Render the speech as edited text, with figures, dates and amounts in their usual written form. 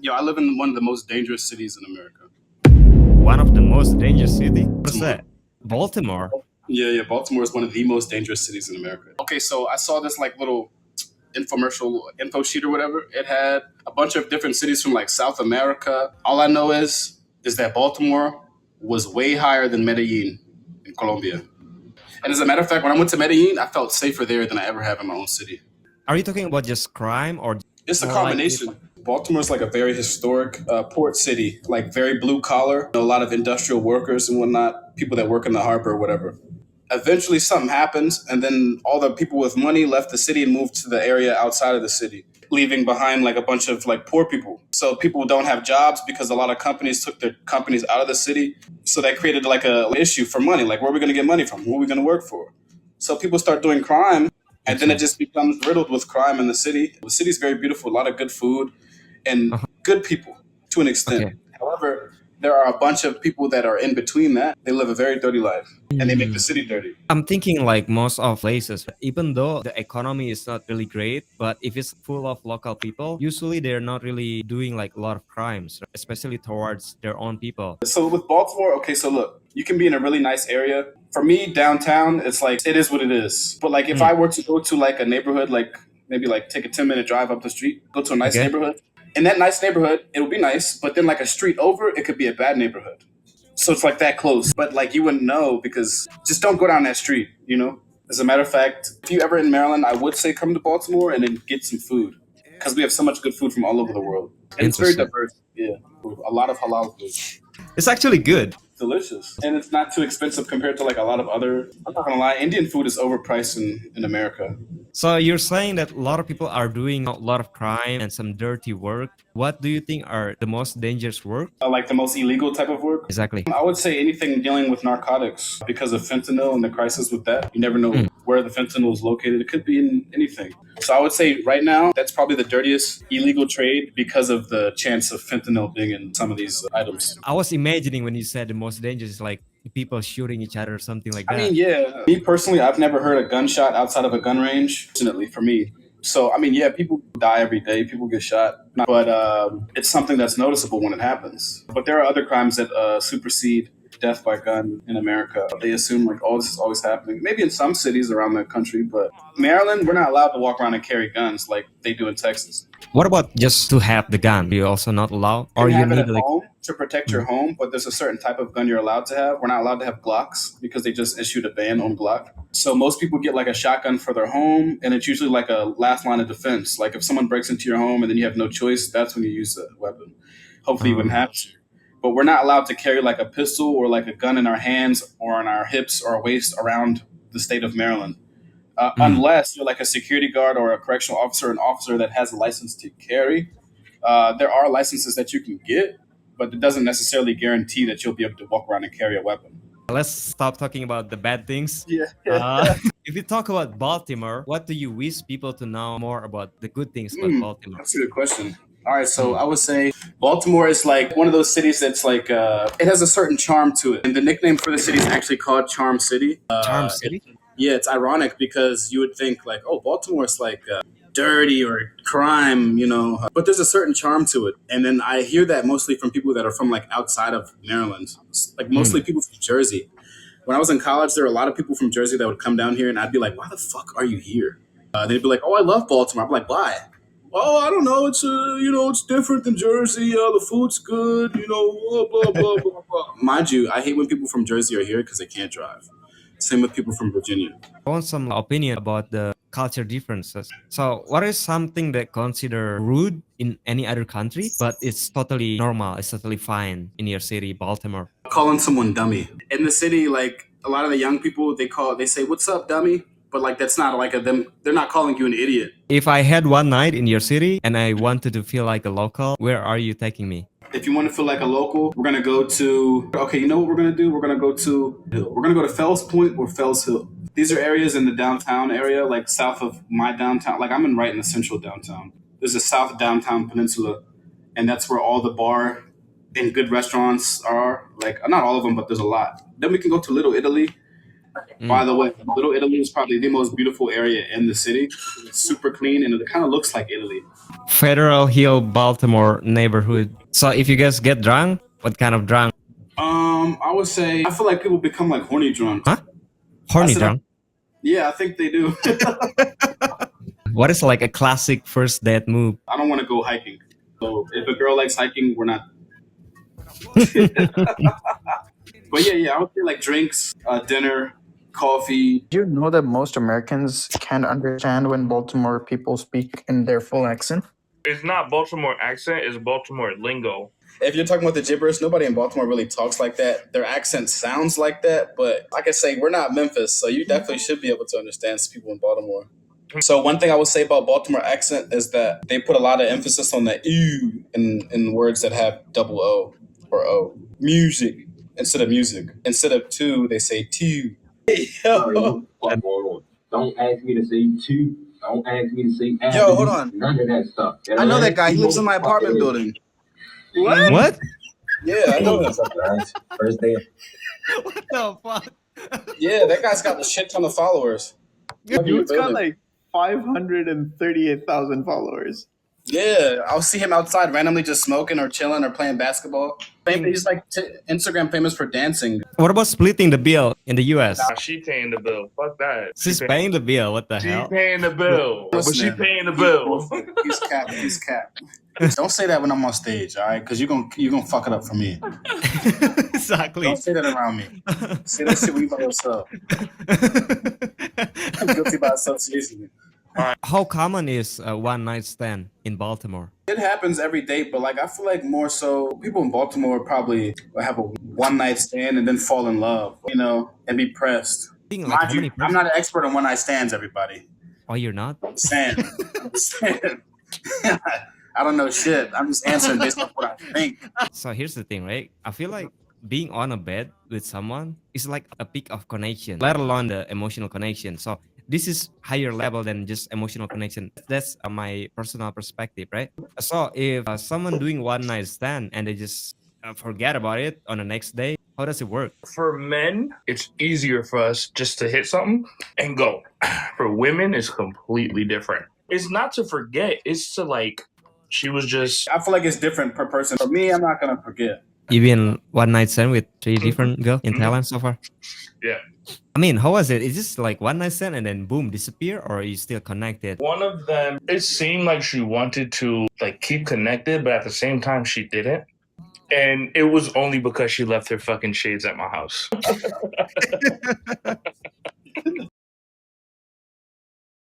Yo, I live in one of the most dangerous cities in America. One of the most dangerous city? What's Baltimore. that? Baltimore. Yeah, Baltimore is one of the most dangerous cities in America. Okay, so I saw this like little infomercial info sheet or whatever. It had a bunch of different cities from like South America. All I know is that Baltimore was way higher than Medellin in Colombia. And as a matter of fact, when I went to Medellin, I felt safer there than I ever have in my own city. Are you talking about just crime or It's a more likely? combination. Baltimore's like a very historic port city, like very blue collar, a lot of industrial workers and whatnot, people that work in the harbor or whatever. Eventually, something happens, and then all the people with money left the city and moved to the area outside of the city, leaving behind like a bunch of like poor people. So people don't have jobs because a lot of companies took their companies out of the city. So that created like a issue for money. Like, where are we going to get money from? Who are we going to work for? So people start doing crime, and Makes then it sense. just becomes riddled with crime in the city. The city's very beautiful, a lot of good food, and Uh-huh. good people to an extent. Okay. However, there are a bunch of people that are in between that. They live a very dirty life, and they make the Hmm. city dirty. I'm thinking like most of places, even though the economy is not really great, but if it's full of local people, usually they're not really doing like a lot of crimes, especially towards their own people. So with Baltimore, okay, so look, you can be in a really nice area. For me, downtown, it's like it is what it is. But like if Hmm. I were to go to like a neighborhood, like maybe like take a 10-minute drive up the street, go to a nice Okay. neighborhood. In that nice neighborhood, it'll be nice, but then like a street over, it could be a bad neighborhood. So it's like that close. But like you wouldn't know because just don't go down that street, you know? As a matter of fact, if you ever in Maryland, I would say come to Baltimore and then get some food. Because we have so much good food from all over the world. And it's very Interesting. diverse. Yeah. A lot of halal food. It's actually good. Delicious. And it's not too expensive compared to like a lot of other, I'm not gonna lie, Indian food is overpriced in America. So you're saying that a lot of people are doing a lot of crime and some dirty work. What do you think are the most dangerous work? Like the most illegal type of work. Exactly. I would say anything dealing with narcotics because of fentanyl and the crisis with that. You never know Mm. where the fentanyl is located. It could be in anything. So I would say right now that's probably the dirtiest illegal trade because of the chance of fentanyl being in some of these items. I was imagining when you said the most dangerous is like people shooting each other or something like I mean, that. yeah. Me personally, I've never heard a gunshot outside of a gun range. Fortunately for me. So I mean, yeah, people die every day. People get shot, but it's something that's noticeable when it happens. But there are other crimes that supersede death by gun in America. They assume like, oh, this is always happening. Maybe in some cities around the country, but Maryland, we're not allowed to walk around and carry guns like they do in Texas. What about just to have the gun? You also not allowed, You or can you have it need at like. home to protect your Mhm. home, but there's a certain type of gun you're allowed to have. We're not allowed to have Glocks because they just issued a ban on Glock. So most people get like a shotgun for their home, and it's usually like a last line of defense. Like if someone breaks into your home and then you have no choice, that's when you use a weapon. Hopefully you wouldn't Um, have to. But we're not allowed to carry like a pistol or like a gun in our hands or on our hips or our waist around the state of Maryland. mm. Unless you're like a security guard or a correctional officer, an officer that has a license to carry. There are licenses that you can get, but it doesn't necessarily guarantee that you'll be able to walk around and carry a weapon. Let's stop talking about the bad things. Yeah, Uh, if you talk about Baltimore, what do you wish people to know more about the good things about Baltimore? that's a good question. All right, so Mm. I would say Baltimore is like one of those cities that's like it has a certain charm to it, and the nickname for the city is actually called Charm City. Charm City? Yeah, it's ironic because you would think like, oh, Baltimore is like dirty or crime, but there's a certain charm to it. And then I hear that mostly from people that are from like outside of Maryland, like mostly Mm. people from Jersey. When I was in college, there were a lot of people from Jersey that would come down here, and I'd be like, "Why the fuck are you here?" They'd be like, "Oh, I love Baltimore." I'm like, "Why?" "Oh, I don't know. It's it's different than Jersey. The food's good. Blah blah blah blah blah." Mind you, I hate when people from Jersey are here because they can't drive. Same with people from Virginia. I want some opinion about the culture differences. So, what is something that consider rude in any other country, but it's totally normal, it's totally fine in your city, Baltimore? Calling someone dummy in the city, like a lot of the young people, they say, "What's up, dummy?" But like that's not like a them. They're not calling you an idiot. If I had one night in your city and I wanted to feel like a local, where are you taking me? If you want to feel like a local, we're gonna go to. Okay, you know what we're gonna do? We're gonna go to. We're gonna go to Fells Point or Fells Hill. These are areas in the downtown area, like south of my downtown. Like I'm in right in the central downtown. There's a South Downtown Peninsula, and that's where all the bar and good restaurants are. Like not all of them, but there's a lot. Then we can go to Little Italy. By Mm. the way, Little Italy is probably the most beautiful area in the city. It's super clean and it kind of looks like Italy. Federal Hill, Baltimore neighborhood. So if you guys get drunk, what kind of drunk? I would say I feel like people become like horny drunk. Huh? I Horny said, drunk? yeah, I think they do. What is like a classic first date move? I don't want to go hiking. So if a girl likes hiking, we're not. But yeah, I would say like drinks, dinner, coffee. Do you know that most Americans can't understand when Baltimore people speak in their full accent? It's not Baltimore accent, it's Baltimore lingo. If you're talking about the gibberish, nobody in Baltimore really talks like that. Their accent sounds like that, but like I say, we're not Memphis, so you definitely should be able to understand some people in Baltimore. So one thing I would say about Baltimore accent is that they put a lot of emphasis on the ew in words that have double O or O. Music instead of music. Instead of two, they say two. Yo, What's going on? Don't ask me to say two. Don't ask me to say yo, hold on. none of that stuff. I know that guy. He lives in my apartment building. What? What? Yeah, I know him. First day. What the fuck? Yeah, that guy's got a shit ton of followers. Dude's got like 538,000 followers. Yeah, I'll see him outside randomly just smoking or chilling or playing basketball. He's like Instagram famous for dancing. What about splitting the bill in the US? Nah, she paying the bill. Fuck that. She's paying the bill. What the She hell? paying the bill. But she Listen, paying the bill. He's cap. He's cap. Don't say that when I'm on stage, all right? Because you're gonna fuck it up for me. Exactly. Don't say that around me. Say that shit when you by yourself. I'm guilty by association. How common is a one night stand in Baltimore? It happens every day, but like I feel like more so people in Baltimore probably have a one night stand and then fall in love, and be pressed. Like Mind how you, many I'm not an expert on one night stands, everybody. Oh, you're not? I'm saying. I don't know shit. I'm just answering based on what I think. So here's the thing, right? I feel like being on a bed with someone is like a peak of connection, let alone the emotional connection. So this is higher level than just emotional connection. That's my personal perspective, right? So if someone doing one night stand and they just forget about it on the next day, how does it work? For men, it's easier for us just to hit something and go. For women, it's completely different. It's not to forget, it's to like, she was just. I feel like it's different per person. For me, I'm not gonna forget. You've been one night stand with 3 different girls in Thailand so far? Yeah. I mean, how was it? Is this like one night stand and then boom, disappear, or are you still connected? One of them, it seemed like she wanted to like keep connected, but at the same time, she didn't. And it was only because she left her fucking shades at my house.